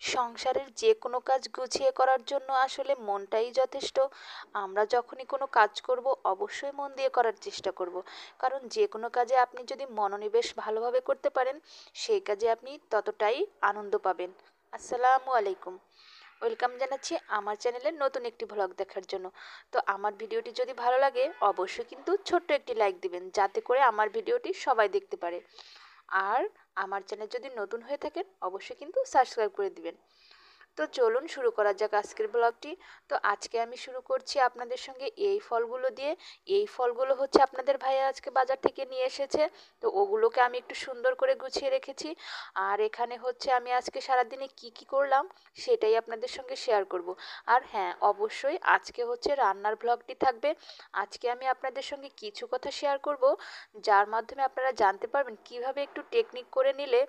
সংসারের যে কোনো কাজ গুছিয়ে করার জন্য আসলে মনটাই যথেষ্ট। আমরা যখনই কোনো কাজ করব অবশ্যই মন দিয়ে করার চেষ্টা করব, কারণ যে কোনো কাজে আপনি যদি মনোনিবেশ ভালোভাবে করতে পারেন সেই কাজে আপনি ততটাই আনন্দ পাবেন। আসসালামু আলাইকুম। ওয়েলকাম জানাচ্ছি আমার চ্যানেলের নতুন একটি ভ্লগ দেখার জন্য। তো আমার ভিডিওটি যদি ভালো লাগে অবশ্যই কিন্তু ছোট্ট একটি লাইক দিবেন, যাতে করে আমার ভিডিওটি সবাই দেখতে পারে। আর আমার চ্যানেল যদি নতুন হয়ে থাকেন অবশ্যই কিন্তু সাবস্ক্রাইব করে দিবেন। তো চলুন শুরু করা যাক আজকের ব্লগটি। তো আজকে আমি শুরু করছি আপনাদের সঙ্গে এই ফলগুলো দিয়ে। এই ফলগুলো হচ্ছে আপনাদের ভাইয়া আজকে বাজার থেকে নিয়ে এসেছে। তো ওগুলোকে আমি একটু সুন্দর করে গুছিয়ে রেখেছি। আর এখানে হচ্ছে আমি আজকে সারাদিনে কি করলাম সেটাই আপনাদের সঙ্গে শেয়ার করব। আর হ্যাঁ, অবশ্যই আজকে হচ্ছে রান্নার ব্লগটি থাকবে। আজকে আমি আপনাদের সঙ্গে কিছু কথা শেয়ার করব, যার মাধ্যমে আপনারা জানতে পারবেন কিভাবে একটু টেকনিক করে নিলে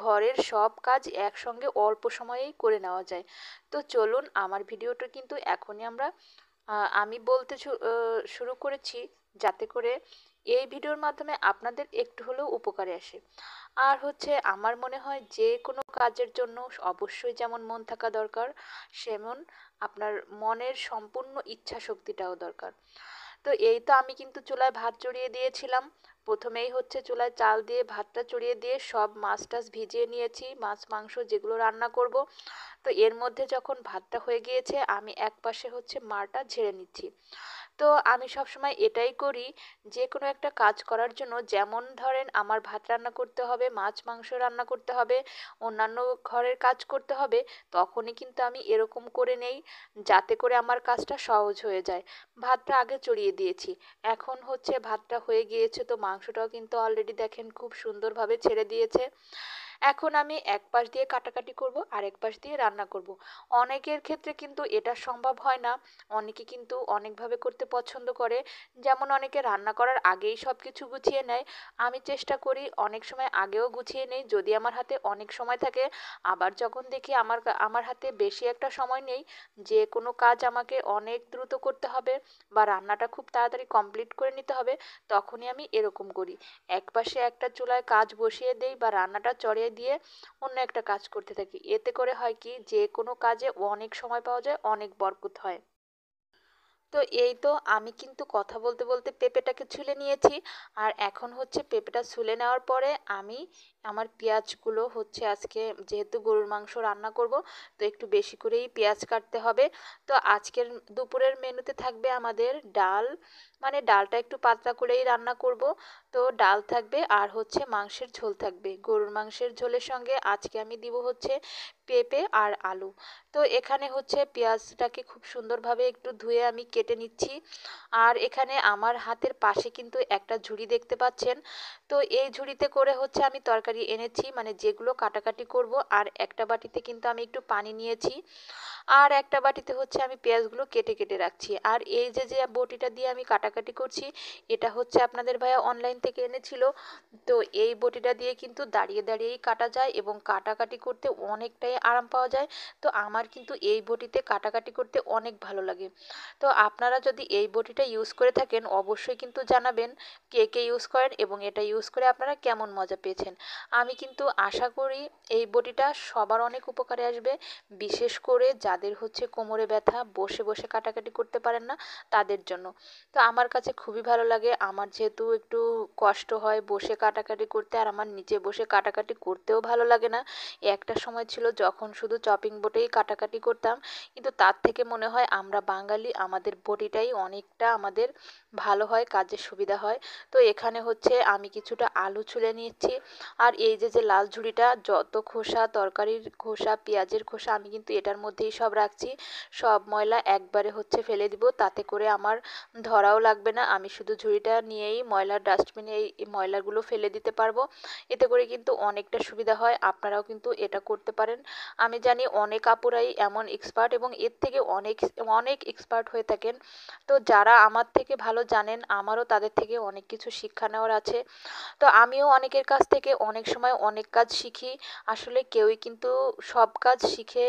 ঘরের সব কাজ একসঙ্গে অল্প সময়েই করে নেওয়া যায়। তো চলুন, আমার ভিডিওটা কিন্তু এখনই আমি বলতে শুরু করেছি, যাতে করে এই ভিডিওর মাধ্যমে আপনাদের একটু হলেও উপকারে আসে। আর হচ্ছে আমার মনে হয় যে কোনো কাজের জন্য অবশ্যই যেমন মন থাকা দরকার, সেমন আপনার মনের সম্পূর্ণ ইচ্ছা শক্তিটাও দরকার। তো এই তো আমি কিন্তু চুলায় ভাত চড়িয়ে দিয়েছিলাম। প্রথমেই হচ্ছে চুলায় চাল দিয়ে ভাতটা চড়িয়ে দিয়ে সব মাছ টাছ ভিজিয়ে নিয়েছি, মাছ মাংস যেগুলো রান্না করব। তো এর মধ্যে যখন ভাতটা হয়ে গিয়েছে আমি এক পাশে হচ্ছে মাড়টা ঝেড়ে নিচ্ছি। তো আমি সবসময় এটাই করি, যে কোনো একটা কাজ করার জন্য, যেমন ধরেন আমার ভাত রান্না করতে হবে, মাছ মাংস রান্না করতে হবে, অন্যান্য ঘরের কাজ করতে হবে, তখনই কিন্তু আমি এরকম করে নেই, যাতে করে আমার কাজটা সহজ হয়ে যায়। ভাতটা আগে চড়িয়ে দিয়েছি, এখন হচ্ছে ভাতটা হয়ে গিয়েছে, তো মাংসটাও কিন্তু অলরেডি দেখেন খুব সুন্দরভাবে ছেড়ে দিয়েছে। এখন আমি এক পাশ দিয়ে কাটাকাটি করব আর এক পাশ দিয়ে রান্না করব। অনেকের ক্ষেত্রে কিন্তু এটা সম্ভব হয় না। অনেকে কিন্তু অনেকভাবে করতে পছন্দ করে, যেমন অনেকে রান্না করার আগেই সব কিছু গুছিয়ে নেয়। আমি চেষ্টা করি অনেক সময় আগেও গুছিয়ে নেই যদি আমার হাতে অনেক সময় থাকে। আবার যখন দেখি আমার হাতে বেশি একটা সময় নেই, যে কোনো কাজ আমাকে অনেক দ্রুত করতে হবে বা রান্নাটা খুব তাড়াতাড়ি কমপ্লিট করে নিতে হবে, তখনই আমি এরকম করি। একপাশে একটা চুলায় কাজ বসিয়ে দেই বা রান্নাটা চড়িয়ে দিয়ে অন্য একটা কাজ করতে থাকি। এতে করে হয় কি, যে কোনো কাজে অনেক সময় পাওয়া যায়, অনেক বরকত হয়। তো এই তো আমি কিন্তু কথা বলতে বলতে পেঁপেটাকে ছুলে নিয়েছি। আর এখন হচ্ছে পেঁপেটা ছুলে নেওয়ার পরে আমি আমার পেঁয়াজগুলো হচ্ছে, আজকে যেহেতু গরুর মাংস রান্না করব, তো একটু বেশি করেই পেঁয়াজ কাটতে হবে। তো আজকের দুপুরের মেনুতে থাকবে আমাদের ডাল, মানে ডালটা একটু পাতলা করেই রান্না করব। তো ডাল থাকবে আর হচ্ছে মাংসের ঝোল থাকবে। গরুর মাংসের ঝোলের সঙ্গে আজকে আমি দিব হচ্ছে পেঁপে আর আলু। তো এখানে হচ্ছে পেঁয়াজটাকে খুব সুন্দরভাবে একটু ধুয়ে আমি কেটে নিচ্ছি। আর এখানে আমার হাতের পাশে কিন্তু একটা ঝুড়ি দেখতে পাচ্ছেন। তো এই ঝুড়িতে করে হচ্ছে আমি তরকারি এনেছি, মানে যেগুলো কাটাকাটি করব। আর একটা বাটিতে কিন্তু আমি একটু পানি নিয়েছি, আর একটা বাটিতে হচ্ছে আমি পেঁয়াজগুলো কেটে কেটে রাখছি। আর এই যে যে বটিটা দিয়ে আমি কাটাকাটি করছি, এটা হচ্ছে আপনাদের ভাইয়া অনলাইন থেকে এনেছিল। তো এই বটিটা দিয়ে কিন্তু দাঁড়িয়ে দাঁড়িয়েই কাটা যায় এবং কাটাকাটি করতে অনেকটাই আরাম পাওয়া যায়। তো আমার কিন্তু এই বটিতে কাটাকাটি করতে অনেক ভালো লাগে। তো আপনারা যদি এই বটিটা ইউজ করে থাকেন অবশ্যই কিন্তু জানাবেন কে কে ইউজ করেন এবং এটা ইউজ করে আপনারা কেমন মজা পেয়েছেন। আমি কিন্তু আশা করি এই বটিটা সবার অনেক উপকারে আসবে, বিশেষ করে যাদের হচ্ছে কোমরে ব্যথা, বসে বসে কাটাকাটি করতে পারেন না, তাদের জন্য। তো আমার কাছে খুবই ভালো লাগে, আমার যেহেতু একটু কষ্ট হয় বসে কাটাকাটি করতে, আর আমার নিচে বসে কাটাকাটি করতেও ভালো লাগে না। একটা সময় ছিল যখন শুধু চপিং বোর্ডেই কাটাকাটি করতাম, কিন্তু তার থেকে মনে হয় আমরা বাঙালি, আমাদের বডিটাই অনেকটা আমাদের ভালো হয়, কাজের সুবিধা হয়। তো এখানে হচ্ছে আমি কিছুটা আলু ছুলে নিচ্ছি। আর এই যে যে লাল ঝুড়িটা, যত খোসা, তরকারির খোসা, পেঁয়াজের খোসা, আমি কিন্তু এটার মধ্যেই সব রাখছি। সব ময়লা একবারে হচ্ছে ফেলে দিব, তাতে করে আমার ধরাও লাগবে না। আমি শুধু ঝুড়িটা নিয়েই ময়লার ডাস্টবিনে এই ময়লাগুলো ফেলে দিতে পারবো। এতে করে কিন্তু অনেকটা সুবিধা হয়, আপনারাও কিন্তু এটা করতে পারেন। আমি জানি অনেক আপুরাই এমন এক্সপার্ট এবং এর থেকে অনেক অনেক এক্সপার্ট হয়ে থাকেন। তো যারা আমার থেকে ভালো জানেন, আমারও তাদের থেকে অনেক কিছু শিক্ষা নেওয়ার আছে। তো আমিও অনেকের কাছ থেকে অনেক সময় অনেক কাজ শিখি। আসলে কেউই কিন্তু সব কাজ শিখে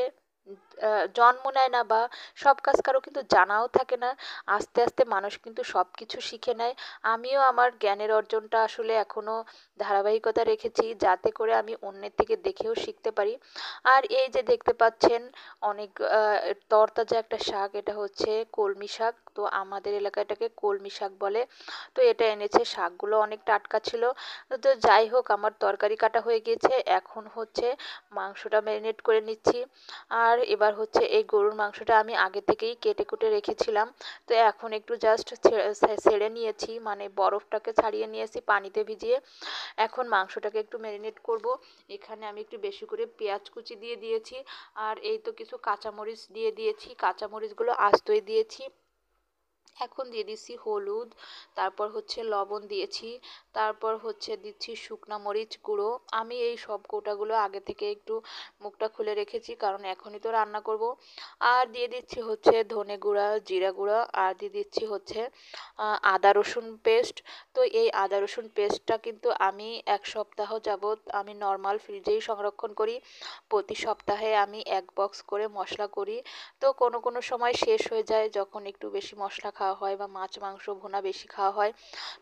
জন্ম নেয় না, বা সব কাজ কারো কিন্তু জানাও থাকে না। আস্তে আস্তে মানুষ কিন্তু সব কিছু শিখে নেয়। আমিও আমার জ্ঞানের অর্জনটা আসলে এখনও ধারাবাহিকতা রেখেছি, যাতে করে আমি অন্যের থেকে দেখেও শিখতে পারি। আর এই যে দেখতে পাচ্ছেন অনেক তরতাজা একটা শাক, এটা হচ্ছে কলমি শাক। তো আমাদের এলাকায় এটাকে কলমি শাক বলে। তো এটা এনেছে, শাকগুলো অনেক টাটকা ছিল। তো যাই হোক, আমার তরকারি কাটা হয়ে গিয়েছে, এখন হচ্ছে মাংসটা ম্যারিনেট করে নিচ্ছি। আর এবার হচ্ছে এই গরুর মাংসটা আমি আগে থেকেই কেটে কুটে রেখেছিলাম। তো এখন একটু জাস্ট ছেড়ে নিয়েছি, মানে বরফটাকে ছাড়িয়ে নিয়েছি পানিতে ভিজিয়ে। এখন মাংসটাকে একটু ম্যারিনেট করব। এখানে আমি একটু বেশি করে পেঁয়াজ কুচি দিয়ে দিয়েছি, আর এই তো কিছু কাঁচামরিচ দিয়ে দিয়েছি, কাঁচামরিচগুলো আস্তই দিয়েছি। এখন দিয়ে দিচ্ছি হলুদ, তারপর হচ্ছে লবণ দিয়েছি, তারপর হচ্ছে দিচ্ছি শুকনা মরিচ গুঁড়ো। আমি এই সব কোটাগুলো আগে থেকে একটু মুখটা খুলে রেখেছি, কারণ এখনই তো রান্না করব। আর দিয়ে দিচ্ছি হচ্ছে ধনে গুঁড়া, জিরা গুঁড়া, আর দিয়ে দিচ্ছি হচ্ছে আদা রসুন পেস্ট। তো এই আদা রসুন পেস্টটা কিন্তু আমি 1 সপ্তাহ যাবৎ আমি নর্মাল ফ্রিজেই সংরক্ষণ করি। প্রতি সপ্তাহে আমি 1 বক্স করে মশলা করি। তো কোনো কোনো সময় শেষ হয়ে যায়, যখন একটু বেশি মশলা খাওয়া হয় বা মাছ মাংস ভুনা বেশি খাওয়া হয়,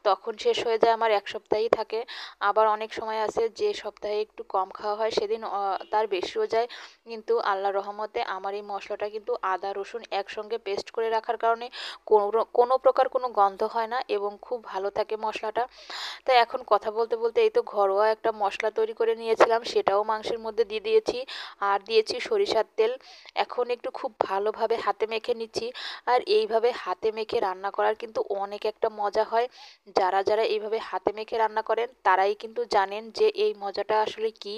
তখন শেষ হয়ে যায়, আমার 1 সপ্তাহই থাকে। আবার অনেক সময় আছে যে সপ্তাহে একটু কম খাওয়া হয়, সেদিন তার বেশিও যায়। কিন্তু আল্লাহ রহমতে আমার এই মশলাটা কিন্তু আদা রসুন একসঙ্গে পেস্ট করে রাখার কারণে কোনো প্রকার কোনো গন্ধ হয় না, এবং খুব ভালো থাকে মশলাটা। তাই এখন কথা বলতে বলতে এই তো ঘরোয়া একটা মশলা তৈরি করে নিয়েছিলাম, সেটাও মাংসের মধ্যে দিয়ে দিয়েছি। আর দিয়েছি সরিষার তেল। এখন একটু খুব ভালোভাবে হাতে মেখে নিচ্ছি। আর এইভাবে হাতে মেখে রান্না করার কিন্তু অনেক একটা মজা হয়। যারা যারা এইভাবে হাতে মেখে রান্না করেন তারাই কিন্তু জানেন যে এই মজাটা আসলে কী,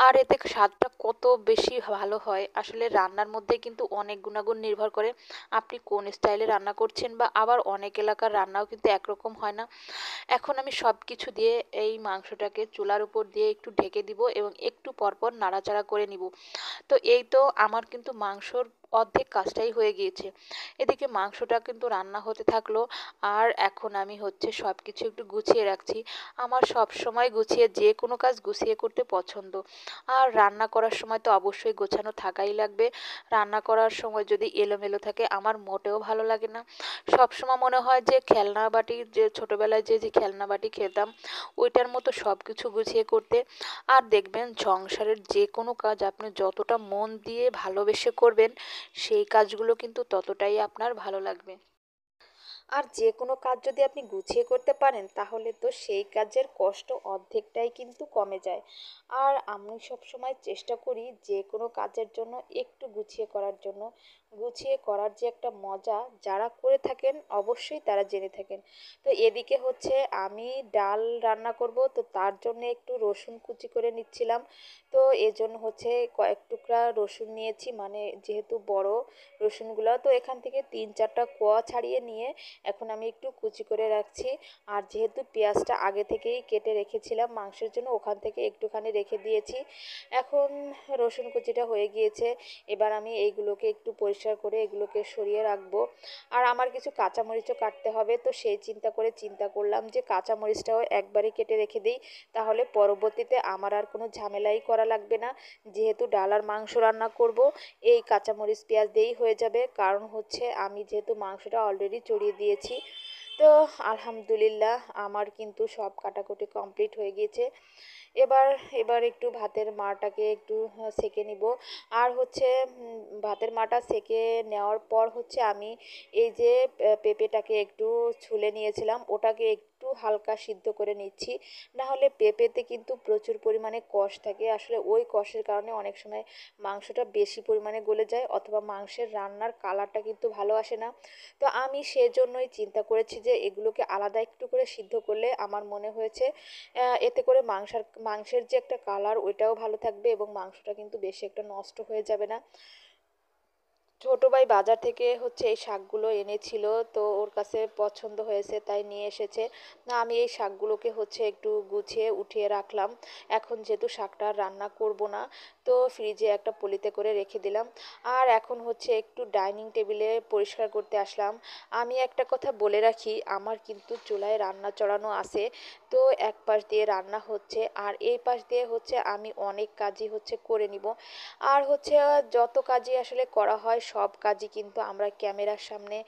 আর এতে স্বাদটা কত বেশি ভালো হয়। আসলে রান্নার মধ্যে কিন্তু অনেক গুণাগুণ নির্ভর করে, আপনি কোন স্টাইলে রান্না করছেন, বা আবার অনেক এলাকার রান্নাও কিন্তু একরকম হয় না। এখন আমি সব কিছু দিয়ে এই মাংসটাকে চুলার উপর দিয়ে একটু ঢেকে দিব, এবং একটু পরপর নাড়াচাড়া করে নিব। তো এই তো আমার কিন্তু মাংসর অর্ধেক কাজটাই হয়ে গিয়েছে। এদিকে মাংসটা কিন্তু রান্না হতে থাকলো, আর এখন আমি হচ্ছে সব কিছু একটু গুছিয়ে রাখছি। আমার সব সময় গুছিয়ে, যে কোনো কাজ গুছিয়ে করতে পছন্দ। আর রান্না করার সময় তো অবশ্যই গোছানো থাকাই লাগবে। রান্না করার সময় যদি এলোমেলো থাকে আমার মোটেও ভালো লাগে না। সব সময় মনে হয় যে খেলনা বাটি, যে ছোটোবেলায় যে খেলনা বাটি খেতাম, ওইটার মতো সব কিছু গুছিয়ে করতে। আর দেখবেন সংসারের যে কোনো কাজ আপনি যতটা মন দিয়ে ভালোবেসে করবেন, সেই কাজগুলো কিন্তু ততটাই আপনার ভালো লাগবে। আর যে কোনো কাজ যদি আপনি গুছিয়ে করতে পারেন, তাহলে তো সেই কাজের কষ্ট অর্ধেকটাই কিন্তু কমে যায়। আর আমি সবসময় চেষ্টা করি যে কোনো কাজের জন্য একটু গুছিয়ে করার জন্য। গুছিয়ে করার যে একটা মজা, যারা করে থাকেন অবশ্যই তারা জেনে থাকেন। তো এদিকে হচ্ছে আমি ডাল রান্না করব, তো তার জন্য একটু রসুন কুচি করে নিচ্ছিলাম। তো এজন্য হচ্ছে কয়েক টুকরা রসুন নিয়েছি, মানে যেহেতু বড় রসুনগুলো, তো এখান থেকে 3-4টা কোয়া ছাড়িয়ে নিয়ে এখন আমি একটু কুচি করে রাখছি। আর যেহেতু পেঁয়াজটা আগে থেকেই কেটে রেখেছিলাম মাংসের জন্য, ওখান থেকে একটুখানি রেখে দিয়েছি। এখন রসুন কুচিটা হয়ে গিয়েছে, এবার আমি এইগুলোকে একটু পরিষ্কার করে এগুলোকে সরিয়ে রাখবো। আর আমার কিছু কাঁচামরিচও কাটতে হবে, তো সেই চিন্তা করলাম যে কাঁচামরিচটাও একবারে কেটে রেখে দিই, তাহলে পরবর্তীতে আমার আর কোনো ঝামেলাই করা লাগবে না। যেহেতু ডাল আর মাংস রান্না করব, এই কাঁচামরিচ পেঁয়াজ দিয়েই হয়ে যাবে, কারণ হচ্ছে আমি যেহেতু মাংসটা অলরেডি চড়িয়ে দিয়েছি। তো আলহামদুলিল্লাহ আমার কিন্তু সব কাটাকুটি কমপ্লিট হয়ে গিয়েছে। এবার এবার একটু ভাতের মাড়টাকে একটু সেঁকে নিব। আর হচ্ছে ভাতের মাড়টা সেঁকে নেওয়ার পর হচ্ছে আমি এই যে পেঁপেটাকে একটু ছুলে নিয়েছিলাম, ওটাকে একটু হালকা সিদ্ধ করে নিচ্ছি। না হলে পেঁপেতে কিন্তু প্রচুর পরিমাণে কষ থাকে, আসলে ওই কষের কারণে অনেক সময় মাংসটা বেশি পরিমাণে গলে যায়, অথবা মাংসের রান্নার কালারটা কিন্তু ভালো আসে না। তো আমি সেজন্যই চিন্তা করেছি যে এগুলোকে আলাদা একটু করে সিদ্ধ করলে আমার মনে হয়েছে এতে করে মাংসের যে একটা কালার ওইটাও ভালো থাকবে, এবং মাংসটা কিন্তু বেশি একটা নষ্ট হয়ে যাবে না। ছোট ভাই বাজার থেকে হচ্ছে এই শাকগুলো এনেছিল, তো ওর কাছে পছন্দ হয়েছে তাই নিয়ে এসেছে। না, আমি এই শাকগুলোকে হচ্ছে একটু গুছিয়ে উঠিয়ে রাখলাম। এখন যেহেতু শাকটা আর রান্না করব না, তো ফ্রিজে একটা পলিতে করে রেখে দিলাম। আর এখন হচ্ছে একটু ডাইনিং টেবিলে পরিষ্কার করতে আসলাম। আমি একটা কথা বলে রাখি, আমার কিন্তু চুলায় রান্না চড়ানো আছে। তো এক পাশ দিয়ে রান্না হচ্ছে আর এই পাশ দিয়ে হচ্ছে আমি অনেক কাজই হচ্ছে করে নিব। আর হচ্ছে যত কাজই আসলে করা হয় সব কাজই কিন্তু আমরা ক্যামেরার সামনে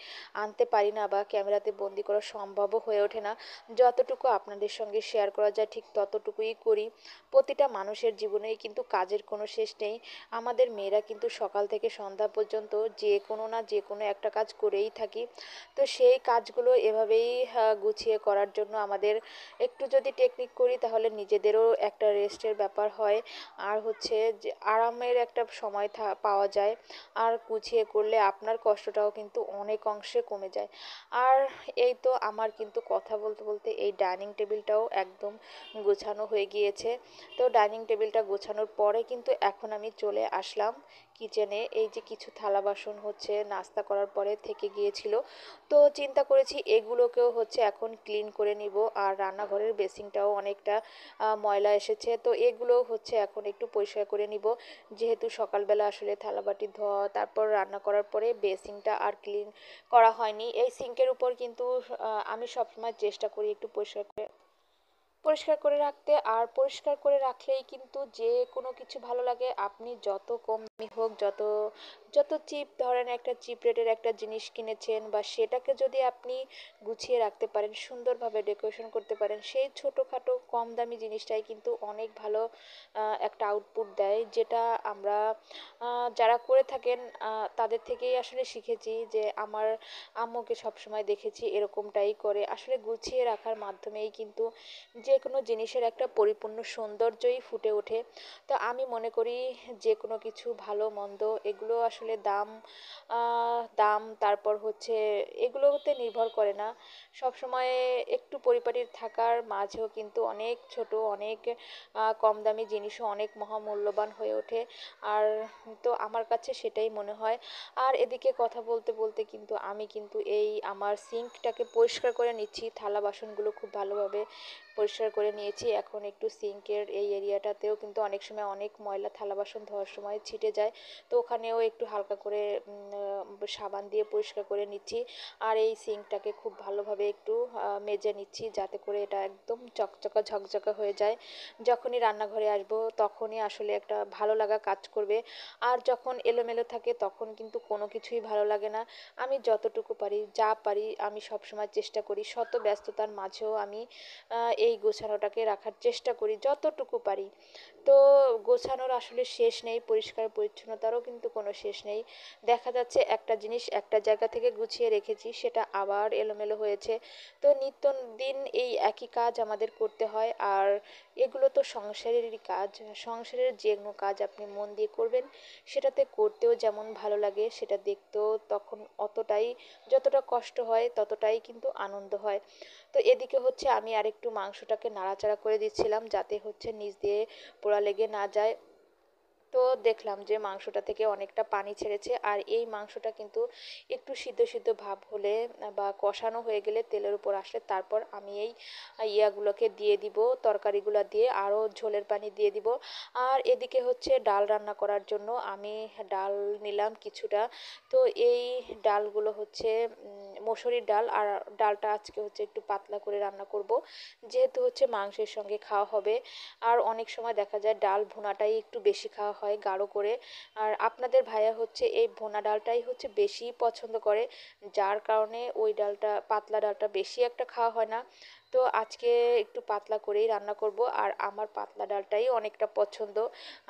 আনতে পারি না বা ক্যামেরাতে বন্দি করা সম্ভবও হয়ে ওঠে না। যতটুকু আপনাদের সঙ্গে শেয়ার করা যায় ঠিক ততটুকুই করি। প্রতিটা মানুষের জীবনেই কিন্তু কাজের কোনো শেষ নেই। আমাদের মেয়েরা কিন্তু সকাল থেকে সন্ধ্যা পর্যন্ত যে কোনো না যে কোনো একটা কাজ করেই থাকি। তো সেই কাজগুলো এভাবেই গুছিয়ে করার জন্য আমাদের একটু যদি টেকনিক করি তাহলে নিজেদেরও একটা রেস্টের ব্যাপার হয়। আর হচ্ছে যে আরামের একটা সময় পাওয়া যায়। আর গুছিয়ে করলে আপনার কষ্টটাও কিন্তু অনেক অংশে কমে যায়। আর এই তো আমার কিন্তু কথা বলতে বলতে এই ডাইনিং টেবিলটাও একদম গোছানো হয়ে গিয়েছে। তো ডাইনিং টেবিলটা গোছানোর পরে কিন্তু এখন আমি চলে আসলাম কিচেনে। এই যে কিছু থালা বাসন হচ্ছে নাস্তা করার পরে থেকে গিয়েছিল, তো চিন্তা করেছি এগুলোকেও হচ্ছে এখন ক্লিন করে নিব। আর রান্নাঘরের বেসিনটাও অনেকটা ময়লা এসেছে, তো এগুলো হচ্ছে এখন একটু পরিষ্কার করে নিব। যেহেতু সকালবেলা আসলে থালাবাটি ধোয়া তারপর রান্না করার পরে বেসিনটা আর ক্লিন করা হয়নি। এই সিঙ্কের উপর কিন্তু আমি সবসময় চেষ্টা করি একটু পরিষ্কার করে রাখতে। আর পরিষ্কার করে রাখলেই কিন্তু যে কোনো কিছু ভালো লাগে। আপনি যত কম দামি হোক, যত যত চিপ ধরেন একটা চিপ রেটের একটা জিনিস কিনেছেন বা সেটাকে যদি আপনি গুছিয়ে রাখতে পারেন, সুন্দরভাবে ডেকোরেশন করতে পারেন, সেই ছোটোখাটো কম দামি জিনিসটাই কিন্তু অনেক ভালো একটা আউটপুট দেয়। যেটা আমরা যারা করে থাকেন তাদের থেকেই আসলে শিখেছি। যে আমার আম্মুকে সবসময় দেখেছি এরকমটাই করে, আসলে গুছিয়ে রাখার মাধ্যমেই কিন্তু যে কোনো জিনিসের একটা পরিপূর্ণ সৌন্দর্যই ফুটে ওঠে। তো আমি মনে করি যে কোনো কিছু ভালো মন্দ এগুলো আসলে দাম তারপর হচ্ছে এগুলোতে নির্ভর করে না। সবসময় একটু পরিপাটির থাকার মাঝেও কিন্তু অনেক ছোট অনেক কম দামি জিনিসও অনেক মহামূল্যবান হয়ে ওঠে। আর তো আমার কাছে সেটাই মনে হয়। আর এদিকে কথা বলতে বলতে কিন্তু আমি কিন্তু এই আমার সিঙ্কটাকে পরিষ্কার করে নিচ্ছি, থালা বাসনগুলো খুব ভালোভাবে পরিষ্কার করে নিয়েছি। এখন একটু সিঙ্কের এই এরিয়াটাতেও কিন্তু অনেক সময় অনেক ময়লা থালা বাসন ধোয়ার সময় ছিটে যায়, তো ওখানেও একটু হালকা করে সাবান দিয়ে পরিষ্কার করে নিচ্ছি। আর এই সিঙ্কটাকে খুব ভালোভাবে একটু মেজে নিচ্ছি যাতে করে এটা একদম চকচকা ঝকঝকা হয়ে যায়। যখনই রান্নাঘরে আসবো তখনই আসলে একটা ভালো লাগা কাজ করবে। আর যখন এলোমেলো থাকে তখন কিন্তু কোনো কিছুই ভালো লাগে না। আমি যতটুকু পারি যা পারি আমি সবসময় চেষ্টা করি, শত ব্যস্ততার মাঝেও আমি এই গোছানোটাকে রাখার চেষ্টা করি যতটুকু পারি। তো গোছানোর আসলে শেষ নেই, পরিষ্কার পরিচ্ছন্নতারও কিন্তু কোনো শেষ নেই। দেখা যাচ্ছে একটা জিনিস একটা জায়গা থেকে গুছিয়ে রেখেছি সেটা আবার এলোমেলো হয়েছে। তো নিত্য দিন এই একই কাজ আমাদের করতে হয়। আর এগুলো তো সংসারেরই কাজ। সংসারের যে কোনো কাজ আপনি মন দিয়ে করবেন, সেটাতে করতেও যেমন ভালো লাগে সেটা দেখতেও তখন অতটাই, যতটা কষ্ট হয় ততটাই কিন্তু আনন্দ হয়। তো এদিকে হচ্ছে আমি আরেকটু মাংসটাকে নাড়াচাড়া করে দিচ্ছিলাম যাতে হচ্ছে নিচ দিয়ে পোড়া লেগে না যায়। তো দেখলাম যে মাংসটা থেকে অনেকটা পানি ছেড়েছে। আর এই মাংসটা কিন্তু একটু সিদ্ধ সিদ্ধ ভাব হলে বা কষানো হয়ে গেলে তেলের উপর আসলে তারপর আমি এই ইয়াগুলোকে দিয়ে দিব, তরকারিগুলো দিয়ে আরও ঝোলের পানি দিয়ে দিব। আর এদিকে হচ্ছে ডাল রান্না করার জন্য আমি ডাল নিলাম কিছুটা। তো এই ডালগুলো হচ্ছে মসুরির ডাল। আর ডালটা আজকে হচ্ছে একটু পাতলা করে রান্না করব, যেহেতু হচ্ছে মাংসের সঙ্গে খাওয়া হবে। আর অনেক সময় দেখা যায় ডাল ভুনাটাই একটু বেশি খাওয়া হয় গাঢ় করে। আর আপনাদের ভাইয়া হচ্ছে এই ভুনা ডালটাই হচ্ছে বেশি পছন্দ করে, যার কারণে ওই ডালটা পাতলা ডালটা বেশি একটা খাওয়া হয় না। তো আজকে একটু পাতলা করেই রান্না করব। আর আমার পাতলা ডালটাই অনেকটা পছন্দ।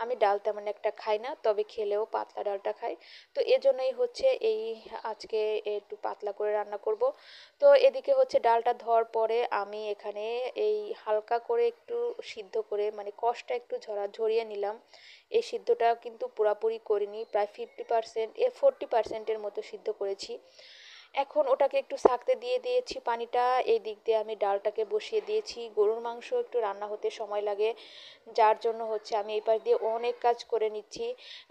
আমি ডাল তেমন একটা খাই না, তবে খেলেও পাতলা ডালটা খাই। তো এজন্যই হচ্ছে এই আজকে একটু পাতলা করে রান্না করব। তো এদিকে হচ্ছে ডালটা ধোয়ার পরে আমি এখানে এই হালকা করে একটু সিদ্ধ করে মানে কষটা একটু ঝরিয়ে নিলাম। এই সিদ্ধটা কিন্তু পুরাপুরি করিনি, প্রায় 50% 40%-এর মতো সিদ্ধ করেছি। এখন ওটাকে একটু থাকতে দিয়ে দিয়েছি পানিটা। এই দিক দিয়ে আমি ডালটাকে বসিয়ে দিয়েছি। গরুর মাংস একটু রান্না হতে সময় লাগে, যার জন্য হচ্ছে আমি এই পাশ দিয়ে অনেক কাজ করে নিচ্ছি।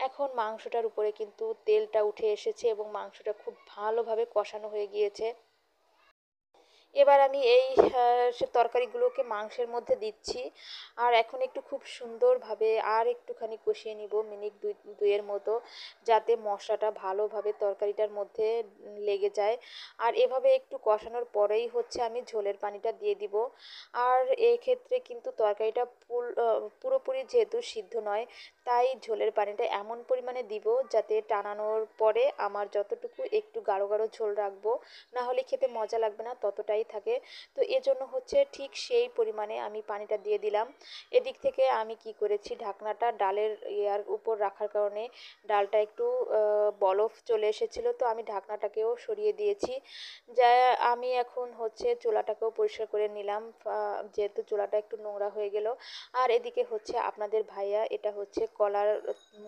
এখন মাংসটার উপরে কিন্তু তেলটা উঠে এসেছে এবং মাংসটা খুব ভালোভাবে কষানো হয়ে গিয়েছে। এবার আমি এই সে তরকারিগুলোকে মাংসের মধ্যে দিচ্ছি, আর এখন একটু খুব সুন্দরভাবে আর একটুখানি কষিয়ে নিব মিনিট দুইয়ের মতো, যাতে মশলাটা ভালোভাবে তরকারিটার মধ্যে লেগে যায়। আর এভাবে একটু কষানোর পরেই হচ্ছে আমি ঝোলের পানিটা দিয়ে দিব। আর এক্ষেত্রে কিন্তু তরকারিটা পুরোপুরি যেহেতু সিদ্ধ নয়, তাই ঝোলের পানিটা এমন পরিমাণে দিব যাতে টানানোর পরে আমার যতটুকু একটু গাঢ় গাঢ় ঝোল রাখবো, না হলে খেতে মজা লাগবে না, ততটাই থাকে। তো এজন্য হচ্ছে ঠিক সেই পরিমাণে আমি পানিটা দিয়ে দিলাম। এদিক থেকে আমি কি করেছি, ঢাকনাটা ডালের ইয়ার উপর রাখার কারণে ডালটা একটু বলফ চলে এসেছিলো, তো আমি ঢাকনাটাকেও সরিয়ে দিয়েছি। যা আমি এখন হচ্ছে চুলাটাকেও পরিষ্কার করে নিলাম, যেহেতু চুলাটা একটু নোংরা হয়ে গেল। আর এদিকে হচ্ছে আপনাদের ভাইয়া এটা হচ্ছে কলার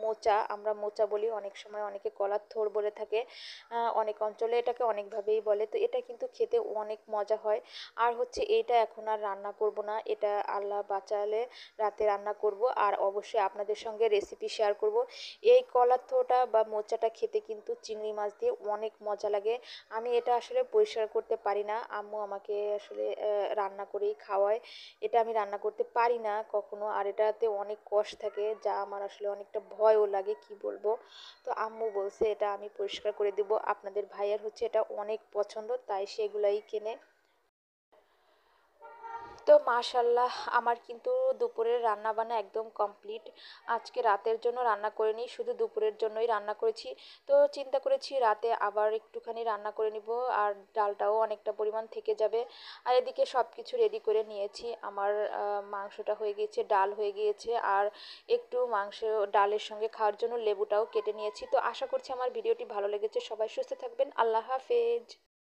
মোচা, আমরা মোচা বলি, অনেক সময় অনেকে কলার থোড় বলে থাকে, অনেক অঞ্চলে এটাকে অনেকভাবেই বলে। তো এটা কিন্তু খেতে অনেক মজা হয়। আর হচ্ছে এইটা এখন আর রান্না করব না, এটা আল্লাহ বাঁচালে রাতে রান্না করব, আর অবশ্যই আপনাদের সঙ্গে রেসিপি শেয়ার করব। এই কলার থোড়টা বা মোচাটা খেতে কিন্তু চিংড়ি মাছ দিয়ে অনেক মজা লাগে। আমি এটা আসলে পরিষ্কার করতে পারি না, আম্মু আমাকে আসলে রান্না করেই খাওয়ায়। এটা আমি রান্না করতে পারি না কখনো, আর এটাতে অনেক কষ থাকে, যা আমার আসলে অনেকটা ভয়ও লাগে, কি বলবো। তো আম্মু বলছে এটা আমি পরিষ্কার করে দিব, আপনাদের ভাইয়ের হচ্ছে এটা অনেক পছন্দ, তাই সেগুলাই কেনে। তো মাশাল্লাহ, আমার কিন্তু দুপুরের রান্না বান্না একদম কমপ্লিট। আজকে রাতের জন্য রান্না করিনি, শুধু দুপুরের জন্যই রান্না করেছি। তো চিন্তা করেছি রাতে আবার একটুখানি রান্না করে নিব, আর ডালটাও অনেকটা পরিমাণ থেকে যাবে। আর এদিকে সব কিছু রেডি করে নিয়েছি, আমার মাংসটা হয়ে গিয়েছে, ডাল হয়ে গিয়েছে, আর একটু মাংস ডালের সঙ্গে খাওয়ার জন্য লেবুটাও কেটে নিয়েছি। তো আশা করছি আমার ভিডিওটি ভালো লেগেছে। সবাই সুস্থ থাকবেন। আল্লাহ হাফেজ।